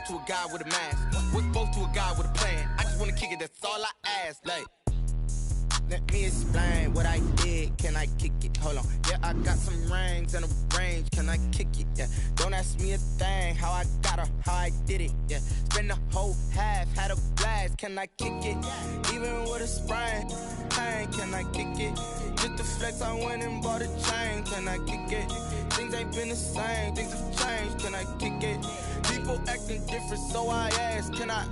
to a guy with a mask? What's supposed to a guy with a plan? I just wanna kick it, that's all I ask. Like, let me explain what I did. Can I kick it? Hold on. Yeah, I got some rings and a range. Can I kick it? Yeah. Don't ask me a thing. How I got her, how I did it. Yeah. Spend the whole half, had a blast. Can I kick it? Even with a sprain. Pain, can I kick it? Just to flex, I went and bought a chain. Can I kick it? Things ain't been the same. Things have changed. Can I kick it? People acting different, so I ask. Can I?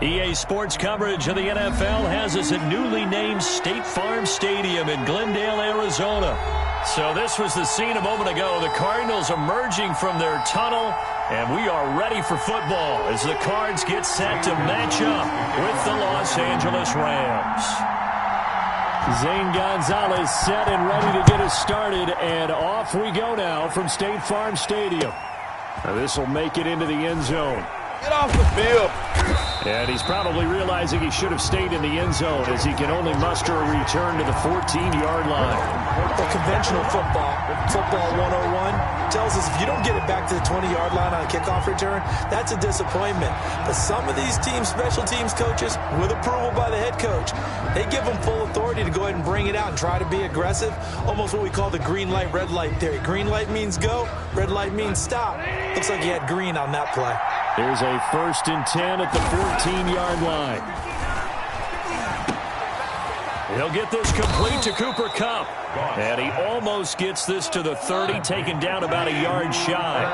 EA Sports coverage of the NFL has us at newly named State Farm Stadium in Glendale, Arizona. So this was the scene a moment ago. The Cardinals emerging from their tunnel, and we are ready for football as the Cards get set to match up with the Los Angeles Rams. Zane Gonzalez set and ready to get us started, and off we go now from State Farm Stadium. This will make it into the end zone. Get off the field. And he's probably realizing he should have stayed in the end zone as he can only muster a return to the 14-yard line. Well, conventional football 101, tells us if you don't get it back to the 20-yard line on a kickoff return, that's a disappointment. But some of these teams, special teams coaches, with approval by the head coach, they give them full authority to go ahead and bring it out and try to be aggressive, almost what we call the green light, red light theory. Green light means go, red light means stop. Looks like he had green on that play. There's a 1st and 10 at the 14-yard line. He'll get this complete to Cooper Kupp. And he almost gets this to the 30, taken down about a yard shy.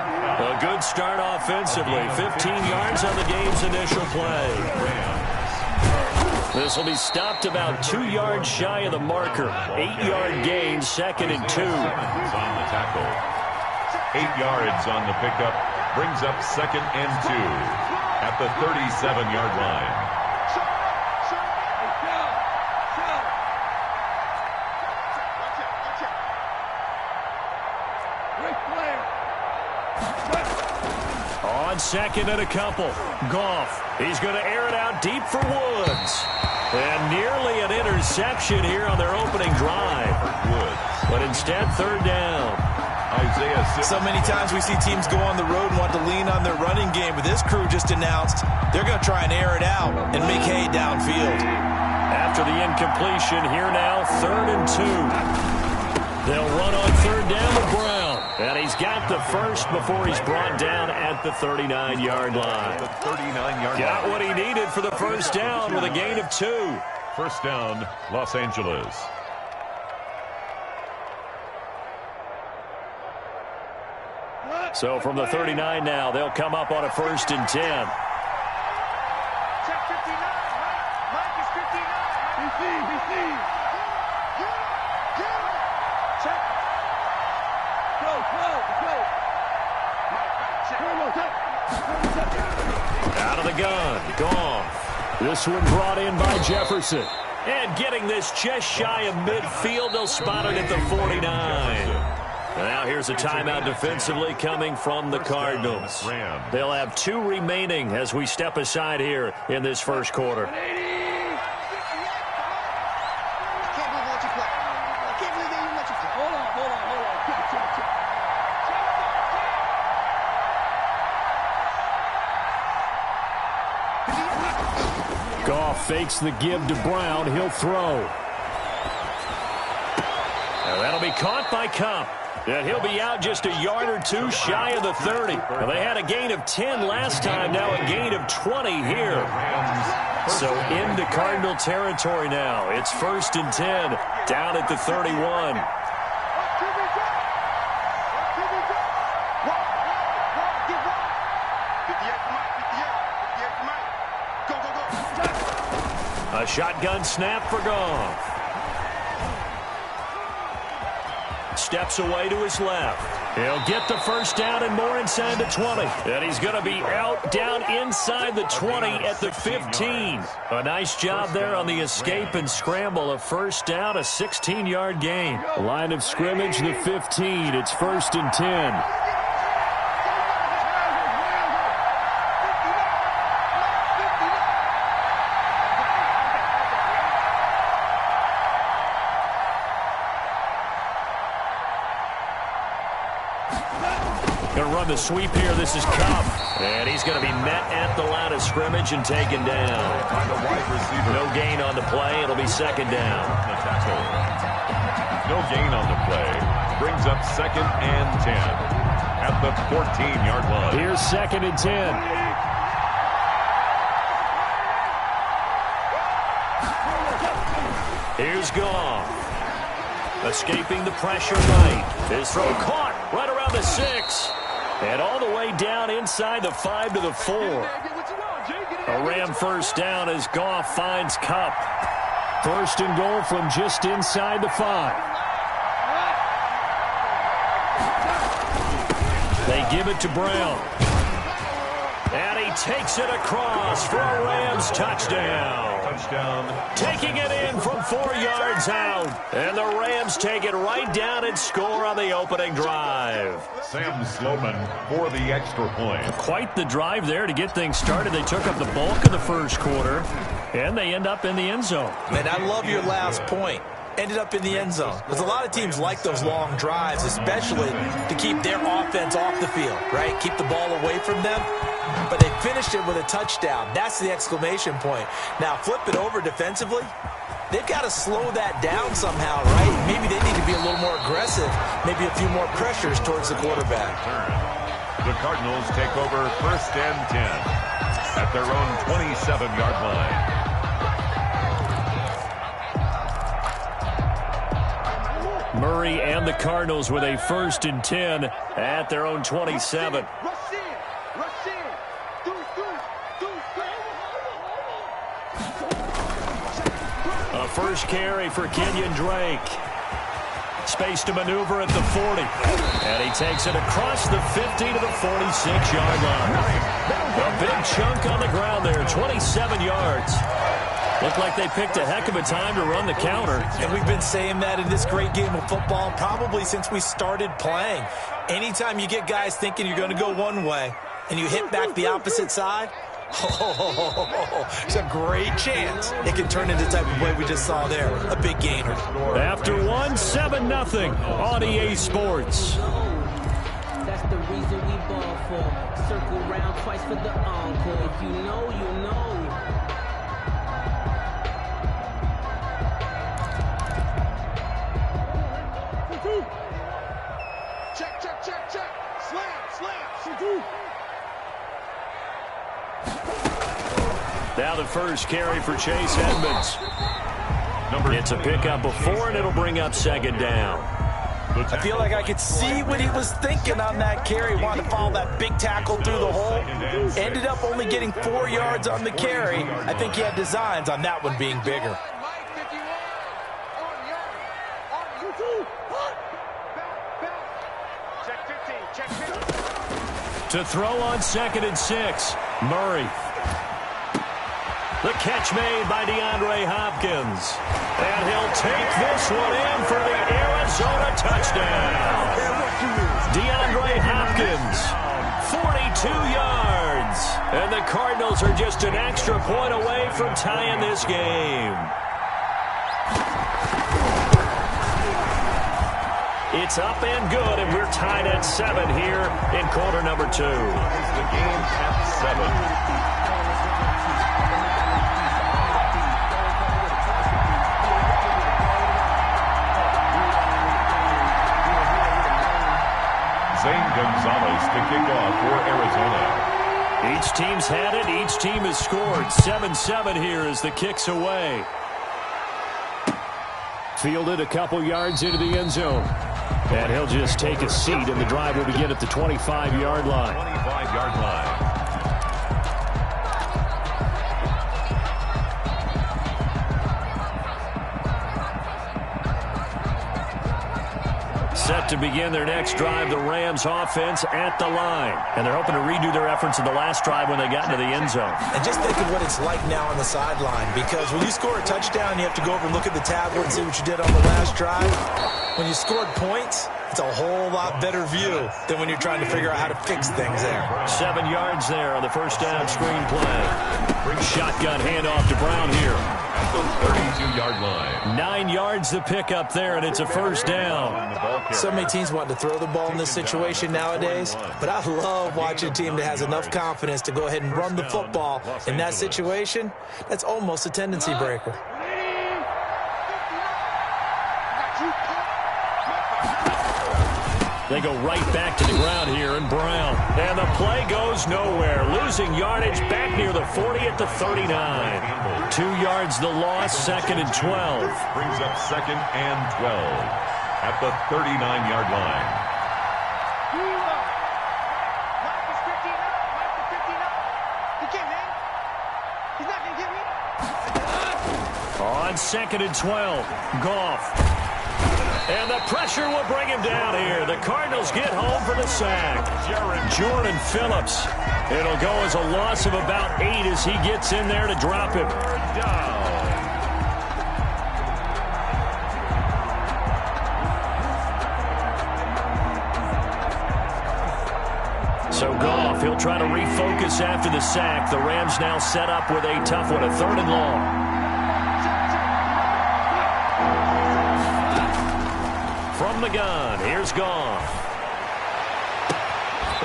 A good start offensively. 15 yards on the game's initial play. This will be stopped about 2 yards shy of the marker. 8-yard gain, 2nd and 2. On the tackle. 8 yards on the pickup. Brings up 2nd and 2 at the 37-yard line. On 2nd and a couple. Goff. He's going to air it out deep for Woods. And nearly an interception here on their opening drive. But instead, 3rd down. So many times we see teams go on the road and want to lean on their running game, but this crew just announced they're going to try and air it out and make hay downfield. After the incompletion, here now, 3rd and 2. They'll run on 3rd down to Brown. And he's got the first before he's brought down at the 39-yard line. Got what he needed for the first down with a gain of 2. First down, Los Angeles. So from the 39 now, they'll come up on a 1st and 10. Check 59. Mike is 59. Receive. Check. Close. Out of the gun. Goff. This one brought in by Jefferson. And getting this just shy of midfield, they'll spot it at the 49. Now here's a timeout defensively coming from the Cardinals. They'll have 2 remaining as we step aside here in this first quarter. Goff fakes the give to Brown. He'll throw. Now that'll be caught by Kupp. And he'll be out just a yard or 2 shy of the 30. Well, they had a gain of 10 last time, now a gain of 20 here. So into Cardinal territory now. It's 1st and 10, down at the 31. A shotgun snap for Goff. Steps away to his left. He'll get the first down and more inside the 20. And he's going to be out down inside the 20 at the 15. A nice job there on the escape and scramble. A first down, a 16-yard gain. Line of scrimmage, the 15. It's 1st and 10. on the sweep here. This is Cup. And he's going to be met at the line of scrimmage and taken down. No gain on the play. It'll be second down. No gain on the play. Brings up second and 10 at the 14-yard line. Here's second and 10. Here's Goff. Escaping the pressure right. His throw caught right around the 6. And all the way down inside the 5 to the 4. A Ram first down as Goff finds Cup. First and goal from just inside the 5. They give it to Brown. And he takes it across for a Rams touchdown. Taking it in from 4 yards out. And the Rams take it right down and score on the opening drive. Sam Sloman for the extra point. Quite the drive there to get things started. They took up the bulk of the first quarter, and they end up in the end zone. Man, I love your last point. Ended up in the end zone. Because a lot of teams like those long drives, especially to keep their offense off the field, right? Keep the ball away from them. But they finished it with a touchdown. That's the exclamation point. Now, flip it over defensively. They've got to slow that down somehow, right? Maybe they need to be a little more aggressive. Maybe a few more pressures towards the quarterback. The Cardinals take over first and 10 at their own 27-yard line. Murray and the Cardinals with a first and 10 at their own 27. A first carry for Kenyon Drake. Space to maneuver at the 40. And he takes it across the 50 to the 46-yard line. A big chunk on the ground there, 27 yards. Looked like they picked a heck of a time to run the counter. And we've been saying that in this great game of football probably since we started playing. Anytime you get guys thinking you're going to go one way and you hit back the opposite side, it's a great chance it can turn into the type of play we just saw there. A big gainer. After 7-0 on EA Sports. That's the reason we ball for. Circle round twice for the encore. If you know, you know. Check, check, check, check. Slam, slam. Now the first carry for Chase Edmonds. It's a pickup of 4, and it'll bring up second down. I feel like I could see what he was thinking on that carry. Wanted to follow that big tackle through the hole. Ended up only getting 4 yards on the carry. I think he had designs on that one being bigger. To throw on second and 6, Murray. The catch made by DeAndre Hopkins. And he'll take this one in for the Arizona touchdown. DeAndre Hopkins, 42 yards. And the Cardinals are just an extra point away from tying this game. It's up and good, and we're tied at 7 here in quarter number 2. The game at 7. Zane Gonzalez to kick off for Arizona. Each team's had it. Each team has scored. 7-7 here as the kick's away. Fielded a couple yards into the end zone. And he'll just take a seat, and the drive will begin at the 25-yard line. 25-yard line. Set to begin their next drive, the Rams offense at the line. And they're hoping to redo their efforts in the last drive when they got into the end zone. And just think of what it's like now on the sideline, because when you score a touchdown, you have to go over and look at the tablet and see what you did on the last drive. When you scored points, it's a whole lot better view than when you're trying to figure out how to fix things there. 7 yards there on the first down screen play. Shotgun handoff to Brown here. the 32-yard line. 9 yards to pick up there, and it's a first down. So many teams want to throw the ball in this situation nowadays, but I love watching a team that has enough confidence to go ahead and run the football. In that situation, that's almost a tendency breaker. They go right back to the ground here in Brown. And the play goes nowhere. Losing yardage back near the 40 at the 39. 2 yards the loss, 2nd and 12. Brings up 2nd and 12 at the 39-yard line. On 2nd and 12, Goff. And the pressure will bring him down here. The Cardinals get home for the sack. Jordan Phillips. It'll go as a loss of about 8 as he gets in there to drop him. So Goff, he'll try to refocus after the sack. The Rams now set up with a tough one, a 3rd and long. From the gun, here's Goff.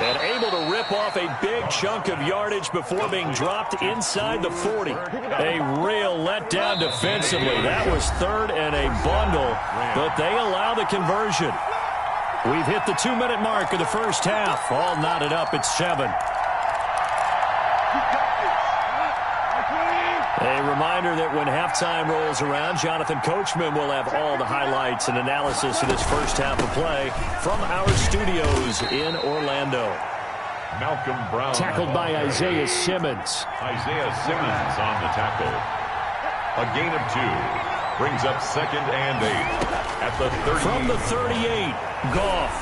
And able to rip off a big chunk of yardage before being dropped inside the 40. A real letdown defensively. That was 3rd and a bundle, but they allow the conversion. We've hit the 2-minute mark of the first half. All knotted up at 7. A reminder that when halftime rolls around, Jonathan Coachman will have all the highlights and analysis of this first half of play from our studios in Orlando. Malcolm Brown. Tackled by Isaiah Simmons. Isaiah Simmons on the tackle. A gain of 2. Brings up 2nd and 8 at the 30. From the 38, Goff.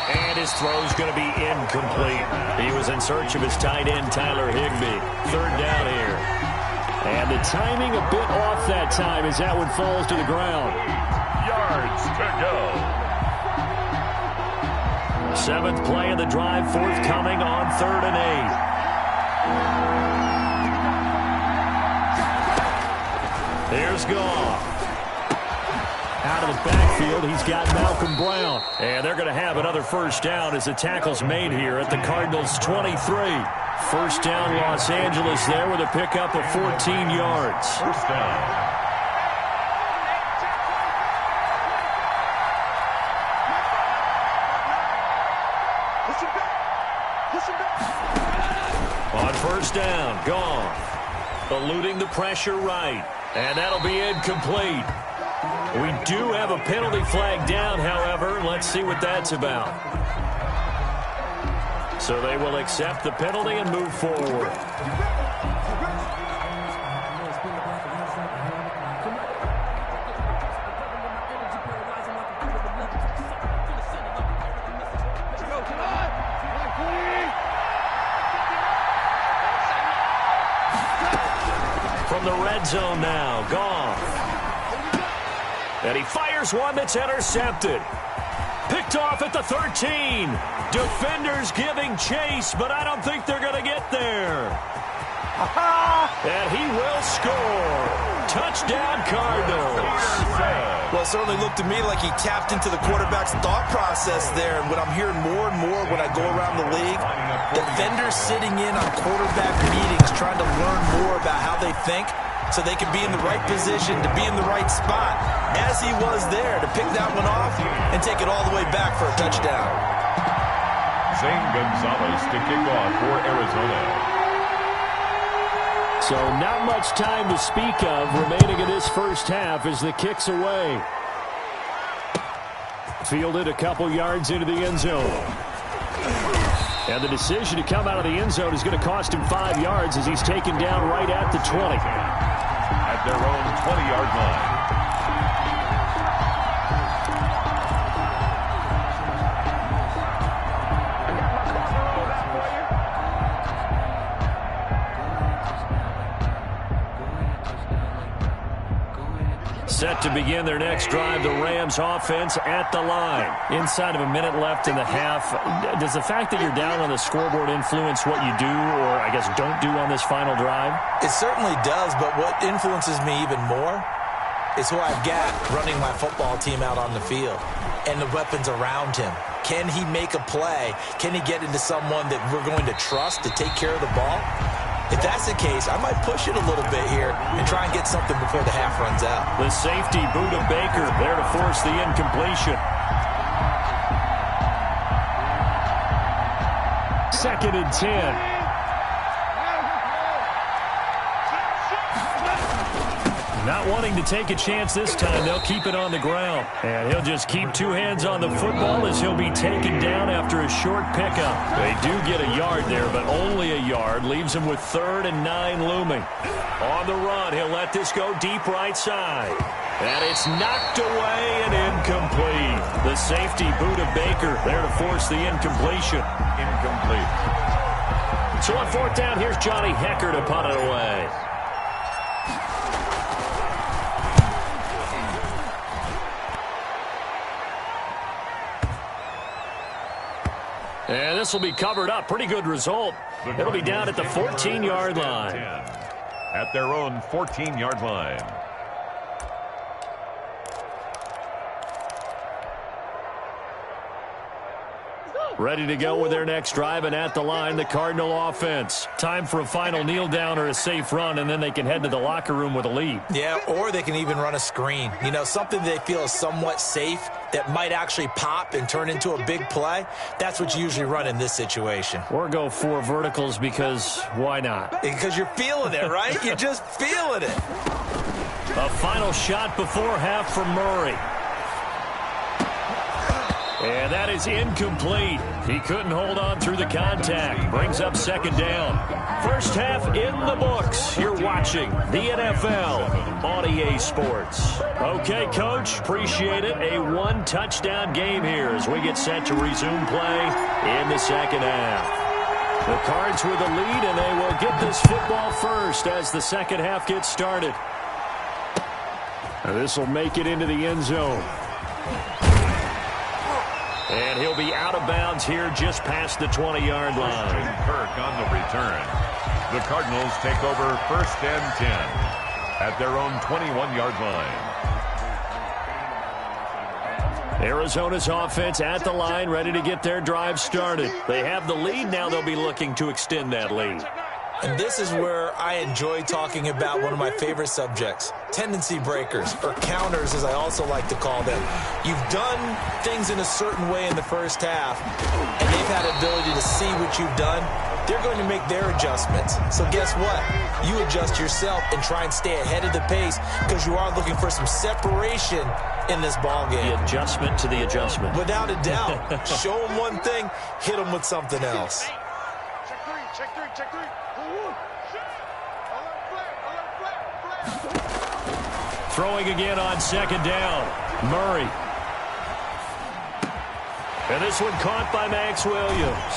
And his throw's going to be incomplete. He was in search of his tight end, Tyler Higbee. 3rd down here. And the timing a bit off that time as that one falls to the ground. Yards to go. 7th play of the drive, forthcoming on 3rd and 8. Here's Goff. Out of the backfield, he's got Malcolm Brown. And they're going to have another first down as the tackle's made here at the Cardinals' 23. First down, Los Angeles there with a pickup of 14 yards. First down. On first down, Goff. Eluding the pressure right. And that'll be incomplete. We do have a penalty flag down, however. Let's see what that's about. So they will accept the penalty and move forward. From the red zone now, Goff. And he fires one that's intercepted. Picked off at the 13. Defenders giving chase, but I don't think they're going to get there. And he will score. Touchdown, Cardinals. Well, it certainly looked to me like he tapped into the quarterback's thought process there. And what I'm hearing more and more when I go around the league, defenders sitting in on quarterback meetings trying to learn more about how they think so they can be in the right position to be in the right spot, as he was there to pick that one off and take it all the way back for a touchdown. Zane Gonzalez to kick off for Arizona. So not much time to speak of remaining in this first half as the kick's away. Fielded a couple yards into the end zone. And the decision to come out of the end zone is going to cost him 5 yards as he's taken down right at the 20. At their own 20-yard line. Set to begin their next drive, the Rams offense at the line. Inside of a minute left in the half, does the fact that you're down on the scoreboard influence what you do or, I guess, don't do on this final drive? It certainly does, but what influences me even more is who I've got running my football team out on the field and the weapons around him. Can he make a play? Can he get into someone that we're going to trust to take care of the ball? If that's the case, I might push it a little bit here and try and get something before the half runs out. The safety, Buda Baker, there to force the incompletion. 2nd and 10. Not wanting to take a chance this time, they'll keep it on the ground. And he'll just keep two hands on the football as he'll be taken down after a short pickup. They do get a yard there, but only a yard. Leaves him with 3rd and 9 looming. On the run, he'll let this go deep right side. And it's knocked away and incomplete. The safety, Buda Baker, there to force the incompletion. Incomplete. So on 4th down, here's Johnny Hecker to punt it away. And this will be covered up. Pretty good result. It'll be down at the 14-yard line. At their own 14-yard line. Ready to go with their next drive, and at the line, the Cardinal offense. Time for a final kneel down or a safe run, and then they can head to the locker room with a lead. Yeah, or they can even run a screen. You know, something they feel is somewhat safe that might actually pop and turn into a big play. That's what you usually run in this situation. Or go 4 verticals because why not? Because you're feeling it, right? You're just feeling it. A final shot before half from Murray. And that is incomplete. He couldn't hold on through the contact. Brings up 2nd down. First half in the books. You're watching the NFL on EA Sports. Okay, Coach, appreciate it. A 1-touchdown game here as we get set to resume play in the 2nd half. The Cards with the lead, and they will get this football first as the 2nd half gets started. This will make it into the end zone. And he'll be out of bounds here just past the 20-yard line. Kirk on the return. The Cardinals take over 1st and 10 at their own 21-yard line. Arizona's offense at the line, ready to get their drive started. They have the lead. Now they'll be looking to extend that lead. And this is where I enjoy talking about one of my favorite subjects, tendency breakers, or counters as I also like to call them. You've done things in a certain way in the first half, and they've had ability to see what you've done. They're going to make their adjustments. So guess what? You adjust yourself and try and stay ahead of the pace because you are looking for some separation in this ball game. The adjustment to the adjustment. Without a doubt. Show them one thing, hit them with something else. Check three. Throwing again on 2nd down. Murray. And this one caught by Max Williams.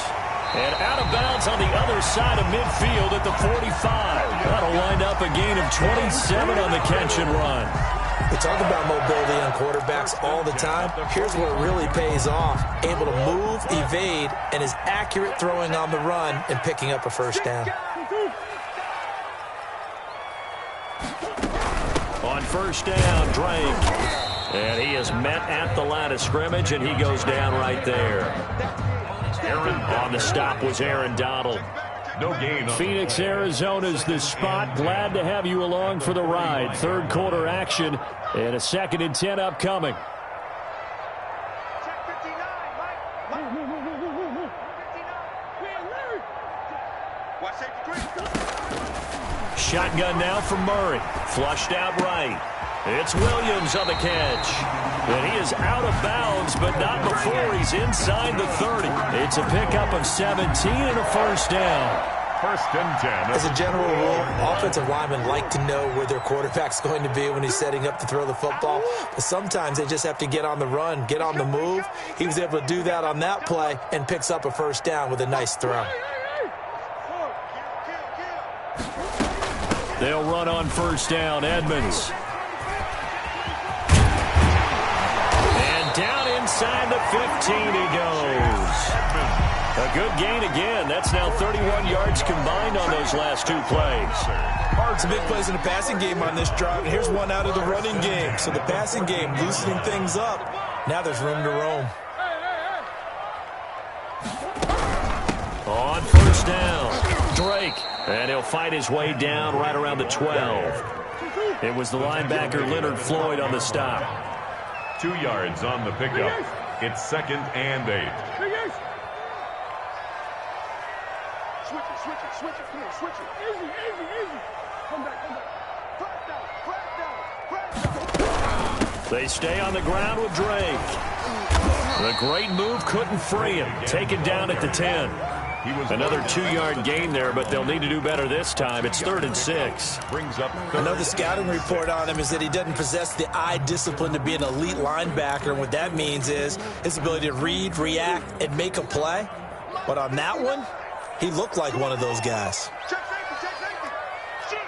And out of bounds on the other side of midfield at the 45. That'll wind up a gain of 27 on the catch and run. We talk about mobility on quarterbacks all the time. Here's where it really pays off. Able to move, evade, and is accurate throwing on the run and picking up a 1st down. On 1st down, Drake. And he is met at the line of scrimmage, and he goes down right there. On the stop was Aaron Donald. No gain. Phoenix, Arizona's the spot. Glad to have you along for the ride. 3rd quarter action and a 2nd and 10 upcoming. Shotgun now from Murray. Flushed out right. It's Williams on the catch. And he is out of bounds, but not before he's inside the 30. It's a pickup of 17 and a 1st down. 1st and 10. As a general rule, offensive linemen like to know where their quarterback's going to be when he's setting up to throw the football. But sometimes they just have to get on the run, get on the move. He was able to do that on that play and picks up a 1st down with a nice throw. They'll run on 1st down. Edmonds. 15 he goes. A good gain again. That's now 31 yards combined on those last two plays. Some big plays in the passing game on this drive, and here's one out of the running game. So the passing game loosening things up. Now there's room to roam. On first down, Drake. And he'll fight his way down right around the 12. It was the linebacker Leonard Floyd on the stop. 2 yards on the pickup. It's 2nd and 8. Switch it. Come on, switch it. Easy. Come back. Flag down. They stay on the ground with Drake. The great move couldn't free him. Taken down at the 10. Another 2-yard gain there, but they'll need to do better this time. It's 3rd and 6. Brings up I know the scouting report on him is that he doesn't possess the eye discipline to be an elite linebacker. And what that means is his ability to read, react, and make a play. But on that one, he looked like one of those guys. Check safety. Shoot.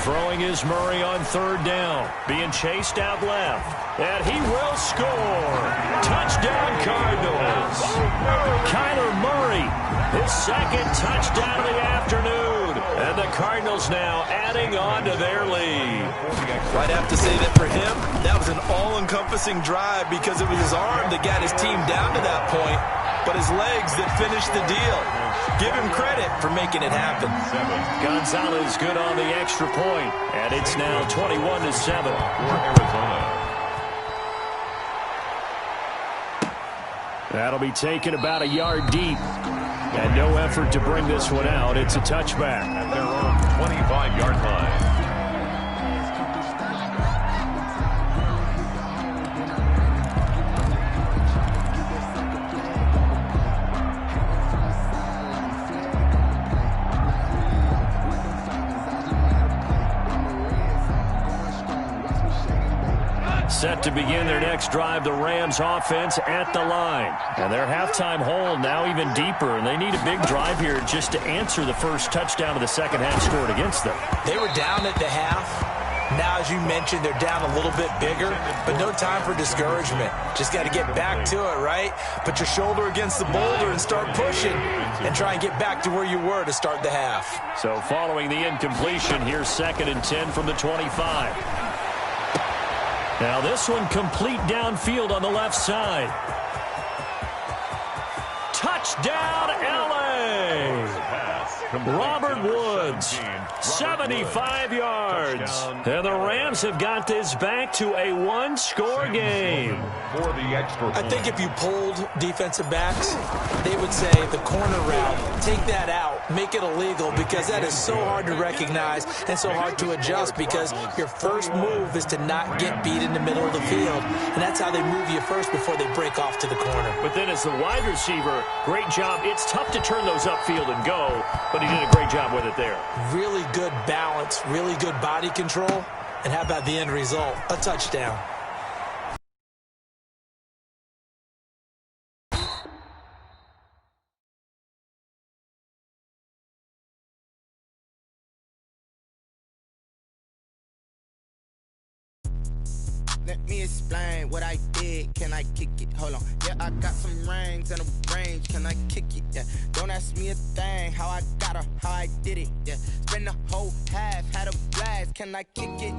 Throwing is Murray on 3rd down. Being chased out left. And he will score. Touchdown Cardinals. Kyler Murray, his 2nd touchdown of the afternoon. And the Cardinals now adding on to their lead. I'd have to say that for him, that was an all-encompassing drive because it was his arm that got his team down to that point, but his legs that finished the deal. Give him credit for making it happen. Gonzalez good on the extra point, and it's now 21-7. for Arizona. That'll be taken about a yard deep. And no effort to bring this one out. It's a touchback. At their own 25-yard line. Set to begin their next drive, the Rams offense at the line. And their halftime hole now even deeper, and they need a big drive here just to answer the first touchdown of the second half scored against them. They were down at the half. Now, as you mentioned, they're down a little bit bigger, but no time for discouragement. Just got to get back to it, right? Put your shoulder against the boulder and start pushing and try and get back to where you were to start the half. So following the incompletion, here's 2nd and 10 from the 25. Now this one complete downfield on the left side. Touchdown, L.A. Robert Woods, 75 yards. And the Rams have got this back to a one-score game. For the extra I think if you polled defensive backs, they would say the corner route, take that out, make it illegal, because that is so hard to recognize and so hard to adjust because your first move is to not get beat in the middle of the field. And that's how they move you first before they break off to the corner. But then as the wide receiver, great job. It's tough to turn those upfield and go, but he did a great job with it there. Really good balance, really good body control. And how about the end result? A touchdown. Let me explain what I did. Can I kick it? Hold on. Yeah, I got some rings and a range. Can I kick it? Yeah. Don't ask me a thing. How I got her, how I did it. Yeah. Spend the whole half, had a blast. Can I kick it?